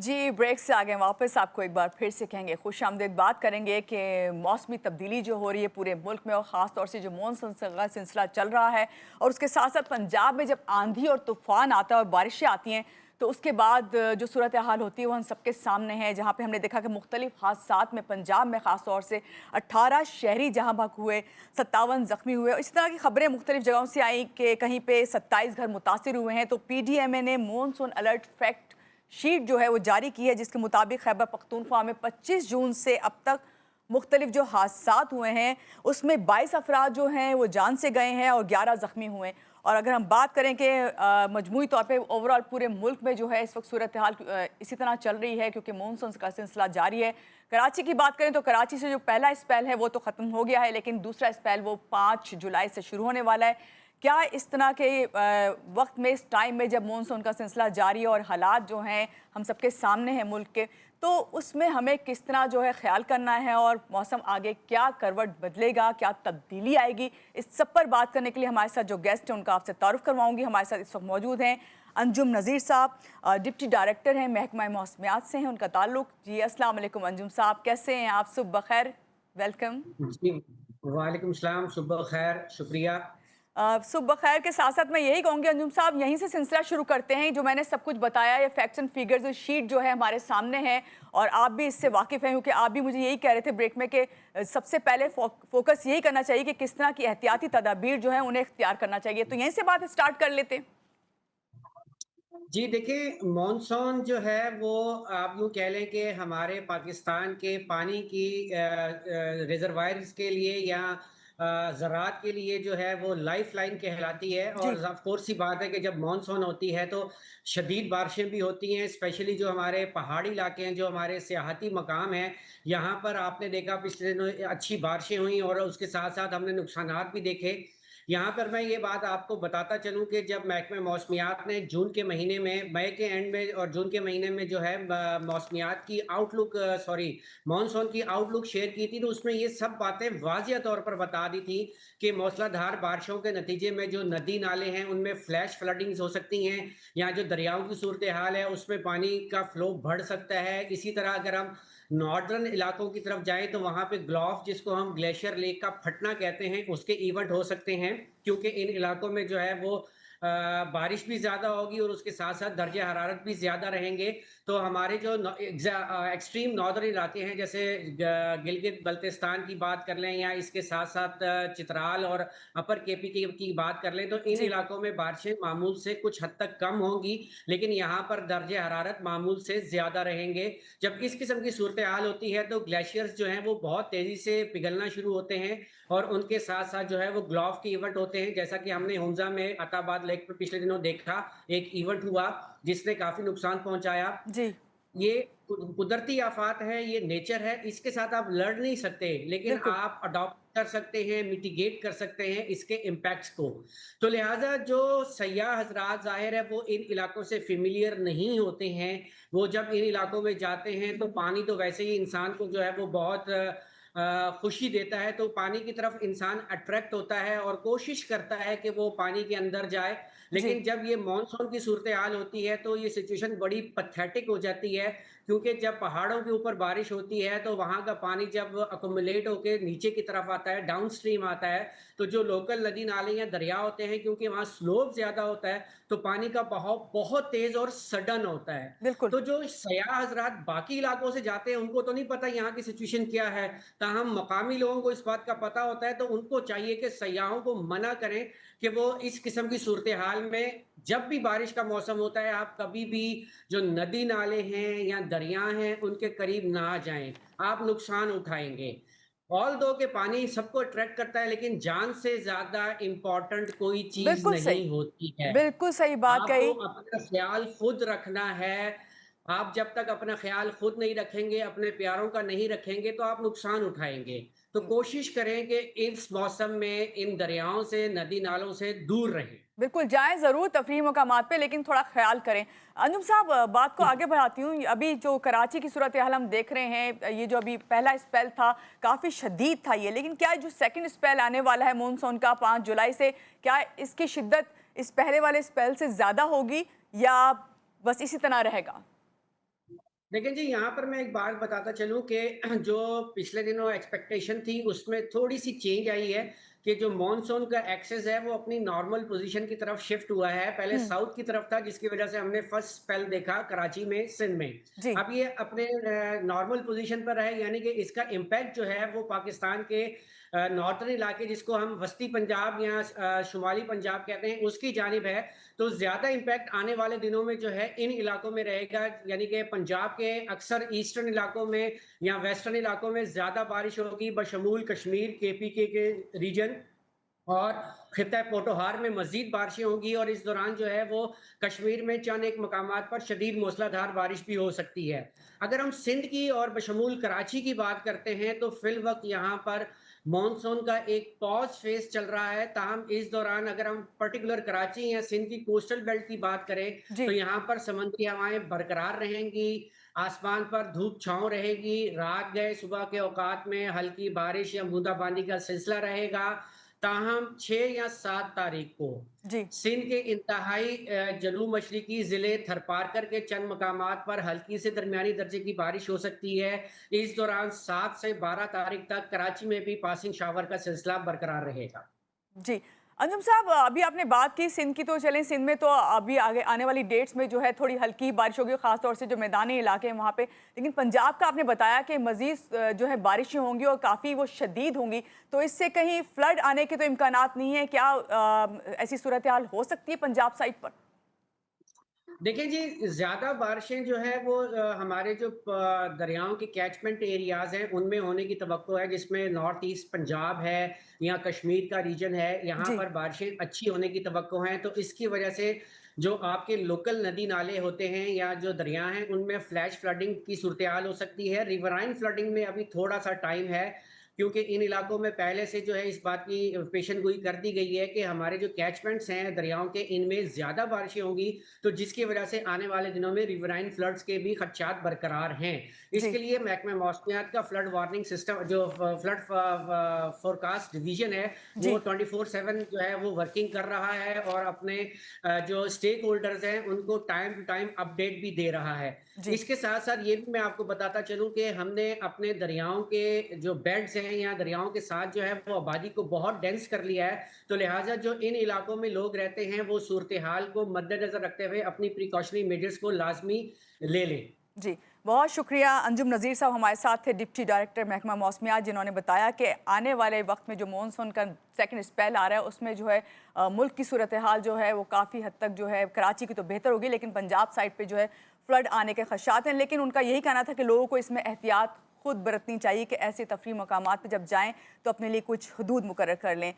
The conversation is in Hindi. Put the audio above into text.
जी, ब्रेक से आ गए वापस। आपको एक बार फिर से कहेंगे, खुशामदीद बात करेंगे कि मौसमी तब्दीली जो हो रही है पूरे मुल्क में और ख़ास तौर से जो मानसून का सिलसिला चल रहा है और उसके साथ साथ पंजाब में जब आंधी और तूफ़ान आता है और बारिशें आती हैं तो उसके बाद जो सूरत हाल होती है वो हम सबके सामने है। जहाँ पे हमने देखा कि मुख्तलिफ हादसात में पंजाब में ख़ास तौर से 18 शहरी जहाँ बहक हुए, 57 ज़ख्मी हुए। इस तरह की खबरें मुख्तलिफ जगहों से आई कि कहीं पे 27 घर मुतासिर हुए हैं। तो PDMA ने मानसून अलर्ट फैक्ट शीट जो है वो जारी की है, जिसके मुताबिक खैबर पख्तूनख्वा में 25 जून से अब तक मुख्तलिफ जो हादसात हुए हैं उसमें 22 अफराद जो हैं वो जान से गए हैं और 11 ज़ख्मी हुए। और अगर हम बात करें कि मजमूई तौर पे ओवरऑल पूरे मुल्क में जो है इस वक्त सूरत हाल इसी तरह चल रही है क्योंकि मानसून का सिलसिला जारी है। कराची की बात करें तो कराची से जो पहला स्पेल है वो तो ख़त्म हो गया है, लेकिन दूसरा स्पेल वो 5 जुलाई से शुरू होने वाला है। क्या इस तरह के वक्त में, इस टाइम में जब मानसून का सिलसिला जारी है और हालात जो हैं हम सबके सामने हैं मुल्क के, तो उसमें हमें किस तरह जो है ख्याल करना है और मौसम आगे क्या करवट बदलेगा, क्या तब्दीली आएगी, इस सब पर बात करने के लिए हमारे साथ जो गेस्ट हैं उनका आपसे तारुफ करवाऊंगी। हमारे साथ इस वक्त मौजूद हैं अंजुम नज़ीर साहब, डिप्टी डायरेक्टर हैं महकमा मौसमियात से हैं उनका ताल्लुक। जी अस्सलाम वालेकुम अंजुम साहब, कैसे हैं आप? सुबह खैर, वेलकम। जी, वालेकुम सलाम, सुबह खैर, शुक्रिया। सुबह खैर के साथ साथ मैं यही कहूँगी अंजुम साहब, यहीं से सिलसिला शुरू करते हैं। जो मैंने सब कुछ बताया, ये फैक्ट्स एंड फिगर्स शीट जो है हमारे सामने है और आप भी इससे वाकिफ़ हैं क्योंकि आप भी मुझे यही कह रहे थे ब्रेक में कि सबसे पहले फोकस यही करना चाहिए कि किस तरह की एहतियाती तदाबीर जो है उन्हें इख्तियार करना चाहिए। तो यहीं से बात स्टार्ट कर लेते हैं। जी, देखिए मॉनसून जो है वो आप यूँ कह लें कि हमारे पाकिस्तान के पानी की रिज़र्वायर्स के लिए या ज़राअत के लिए जो है वो लाइफ़लाइन कहलाती है और जी। ऑफ़ कोर्स सी बात है कि जब मॉनसून होती है तो शदीद बारिशें भी होती हैं, स्पेशली जो हमारे पहाड़ी इलाके हैं, जो हमारे सियाहती मकाम हैं, यहाँ पर आपने देखा पिछले दिनों अच्छी बारिशें हुई और उसके साथ-साथ हमने नुकसानात भी देखे। यहाँ पर मैं ये बात आपको बताता चलूँ कि जब महकमे मौसमियात ने जून के महीने में, मई के एंड में और जून के महीने में जो है मौसमियात की आउटलुक मानसून की आउटलुक शेयर की थी, तो उसमें ये सब बातें वाज़िया तौर पर बता दी थी कि मूसलाधार बारिशों के नतीजे में जो नदी नाले हैं उनमें फ्लैश फ्लडिंग्स हो सकती हैं या जो दरियाओं की सूरत हाल है उसमें पानी का फ्लो बढ़ सकता है। इसी तरह अगर हम नॉर्दर्न इलाकों की तरफ जाएँ तो वहाँ पे ग्लॉफ जिसको हम ग्लेशियर लेक का फटना कहते हैं, उसके इवेंट हो सकते हैं क्योंकि इन इलाकों में जो है वो बारिश भी ज़्यादा होगी और उसके साथ-साथ दर्जे हरारत भी ज़्यादा रहेंगे। तो हमारे जो एक्सट्रीम नॉर्दर्न इलाके हैं जैसे गिलगित बल्तिस्तान की बात कर लें या इसके साथ-साथ चित्राल और अपर केपी की बात कर लें तो इन जी। इलाकों में बारिशें मामूल से कुछ हद तक कम होंगी, लेकिन यहाँ पर दर्जे हरारत मामूल से ज़्यादा रहेंगे। जब इस किस्म की सूरत-ए-हाल होती है तो ग्लेशियर्स जो हैं वो बहुत तेज़ी से पिघलना शुरू होते हैं और उनके साथ-साथ जो है वो ग्लॉफ के इवेंट होते हैं, जैसा कि हमने हुंज़ा में अताबाद लेक पे पिछले दिनों देखा, एक इवेंट हुआ जिसने काफ़ी नुकसान पहुँचाया। जी। ये कुदरती आफ़ात है, ये नेचर है, इसके साथ आप लड़ नहीं सकते, लेकिन बिल्कुल। आप अडॉप्ट कर सकते हैं, मिटिगेट कर सकते हैं इसके इम्पैक्ट्स को। तो लिहाज़ा जो सयाह हज़रात ज़ाहिर है वो इन इलाकों से फ़ेमिलियर नहीं होते हैं, वो जब इन इलाकों में जाते हैं तो पानी तो वैसे ही इंसान को जो है वो बहुत खुशी देता है, तो पानी की तरफ इंसान अट्रैक्ट होता है और कोशिश करता है कि वो पानी के अंदर जाए। जी। लेकिन जब ये मानसून की सूरत-ए-हाल होती है तो ये सिचुएशन बड़ी पैथेटिक हो जाती है क्योंकि जब पहाड़ों के ऊपर बारिश होती है तो वहाँ का पानी जब अक्युमुलेट होके नीचे की तरफ आता है, डाउनस्ट्रीम आता है, तो जो लोकल नदी नाले या दरिया होते हैं क्योंकि वहाँ स्लोप ज़्यादा होता है, तो पानी का बहाव बहुत तेज़ और सडन होता है। बिल्कुल। तो जो सयाह हज़रात बाकी इलाकों से जाते हैं उनको तो नहीं पता यहाँ की सिचुएशन क्या है, ताहम मकामी लोगों को इस बात का पता होता है तो उनको चाहिए कि सयाहों को मना करें कि वो इस किस्म की सूरत-ए-हाल में जब भी बारिश का मौसम होता है, आप कभी भी जो नदी नाले हैं या दरिया हैं, उनके करीब ना जाएँ, आप नुकसान उठाएँगे। ऑल्दो कि पानी सबको अट्रैक्ट करता है, लेकिन जान से ज़्यादा इम्पोर्टेंट कोई चीज़ बिल्कुल सही। नहीं होती है। बिल्कुल सही बात आपको कही। अपना ख़्याल खुद रखना है। आप जब तक अपना ख़्याल खुद नहीं रखेंगे, अपने प्यारों का नहीं रखेंगे, तो आप नुकसान उठाएँगे। तो कोशिश करें कि इस मौसम में इन दरियाओं से, नदी-नालों से दूर रहें। बिल्कुल, जाएँ ज़रूर तफ़रीही मकामात पे, लेकिन थोड़ा ख़्याल करें। अंजुम साहब, बात को आगे बढ़ाती हूँ। अभी जो कराची की सूरत-ए-हाल हम देख रहे हैं, ये जो अभी पहला स्पेल था, काफ़ी शदीद था ये, लेकिन क्या जो सेकंड स्पेल आने वाला है मानसून का 5 जुलाई से, क्या इसकी शिद्दत इस पहले वाले स्पेल से ज़्यादा होगी या बस इसी तरह रहेगा? देखिए जी, यहाँ पर मैं एक बात बताता चलूँ कि जो पिछले दिनों एक्सपेक्टेशन थी, उसमें थोड़ी-सी चेंज आई है कि जो मॉनसून का एक्सेस है, वो अपनी नॉर्मल पोज़ीशन की तरफ शिफ्ट हुआ है। पहले हम्म। साउथ की तरफ था, जिसकी वजह से हमने फर्स्ट स्पेल देखा कराची में, सिंध में। जी। अब ये अपने नॉर्मल पोज़ीशन पर है, यानी कि इसका इम्पैक्ट जो है, वो पाकिस्तान के नॉर्दर्न इलाके, जिसको हम वस्ती पंजाब या शुमाली पंजाब कहते हैं, उसकी जानिब है। तो ज़्यादा इम्पैक्ट आने वाले दिनों में जो है इन इलाकों में रहेगा, यानी कि पंजाब के अक्सर ईस्टर्न इलाकों में या वेस्टर्न इलाकों में ज़्यादा बारिश होगी बशमूल कश्मीर, केपीके के रीजन और खित्ता पोटोहार में मज़ीद बारिशें होंगी और इस दौरान जो है वो कश्मीर में चंद एक मकामात पर शदीद मूसलाधार बारिश भी हो सकती है। अगर हम सिंध की और बशमूल कराची की बात करते हैं तो फ़िलवक़्त यहाँ पर मॉनसून का एक पॉज़ फ़ेज़ चल रहा है, ताहम इस दौरान अगर हम पर्टिकुलर कराची या सिंध की कोस्टल बेल्ट की बात करें, तो जी। यहाँ पर समुद्री हवाएँ बरकरार रहेंगी, आसमान पर धूप-छाँव रहेगी, रात गए सुबह के औकात में हल्की बारिश या बूंदाबांदी का सिलसिला रहेगा। ताहम 6 या 7 तारीख को जी। सिंध के इंतहाई जनूब मशरकी ज़िले थरपारकर के चंद मकामात पर हल्की से दरमियानी दर्जे की बारिश हो सकती है। इस दौरान 7 से 12 तारीख तक कराची में भी पासिंग शावर का सिलसिला बरकरार रहेगा। जी। अंजुम साहब, अभी आपने बात की सिंध की, तो चलें सिंध में तो अभी आगे आने वाली डेट्स में जो है थोड़ी हल्की बारिश होगी, ख़ास तौर से जो मैदानी इलाके हैं वहाँ पे। लेकिन पंजाब का आपने बताया कि मज़ीद जो है बारिशें होंगी और काफ़ी वो शदीद होंगी, तो इससे कहीं फ्लड आने के तो इम्कानात नहीं है क्या? ऐसी सूरत हाल हो सकती है पंजाब साइड पर? देखिए जी, ज़्यादा बारिशें जो है वो हमारे जो दरियाओं के कैचमेंट एरियाज़ हैं, उनमें होने की तवक्को है, जिसमें नॉर्थ ईस्ट पंजाब है या कश्मीर का रीजन है, यहाँ जी। पर बारिशें अच्छी होने की तवक्को हैं। तो इसकी वजह से जो आपके लोकल नदी-नाले होते हैं या जो दरिया हैं, उनमें फ्लैश फ्लडिंग की सूरत-ए-हाल हो सकती है। रिवराइन फ्लडिंग में अभी थोड़ा-सा टाइम है, क्योंकि इन इलाकों में पहले से जो है इस बात की पेशेनगोई कर दी गई है कि हमारे जो कैचमेंट्स हैं दरियाओं के, इनमें ज़्यादा बारिशें होंगी, तो जिसकी वजह से आने वाले दिनों में रिवराइन फ्लड्स के भी खदशात बरकरार हैं। जी। इसके लिए महकमा मौसमियात का फ्लड वार्निंग सिस्टम जो फ्लड फोरकास्ट डिवीजन है, वो जी। 24/7 जो है वो वर्किंग कर रहा है और अपने जो स्टेक होल्डर्स हैं उनको टाइम टू टाइम अपडेट भी दे रहा है। जी। इसके साथ साथ ये भी मैं आपको बताता चलूं कि हमने अपने दरियाओं के जो बेड्स हैं या दरियाओं के साथ जो है वो आबादी को बहुत डेंस कर लिया है, तो लिहाजा जो इन इलाकों में लोग रहते हैं वो सूरत हाल को मद्देनजर रखते हुए अपनी प्रिकॉशनरी मेजर्स को लाजमी ले लें। जी, बहुत शुक्रिया। अंजुम नज़ीर साहब हमारे साथ थे, डिप्टी डायरेक्टर महकमा मौसमियात, जिन्होंने बताया कि आने वाले वक्त में जो मॉनसून का सेकंड स्पेल आ रहा है, उसमें जो है मुल्क की सूरत हाल जो है वो काफ़ी हद तक जो है कराची की तो बेहतर होगी, लेकिन पंजाब साइड पे जो है फ्लड आने के खदशात हैं। लेकिन उनका यही कहना था कि लोगों को इसमें एहतियात खुद बरतनी चाहिए कि ऐसे तफरीह मकामात पर जब जाएँ तो अपने लिए कुछ हदूद मुकर्रर कर लें।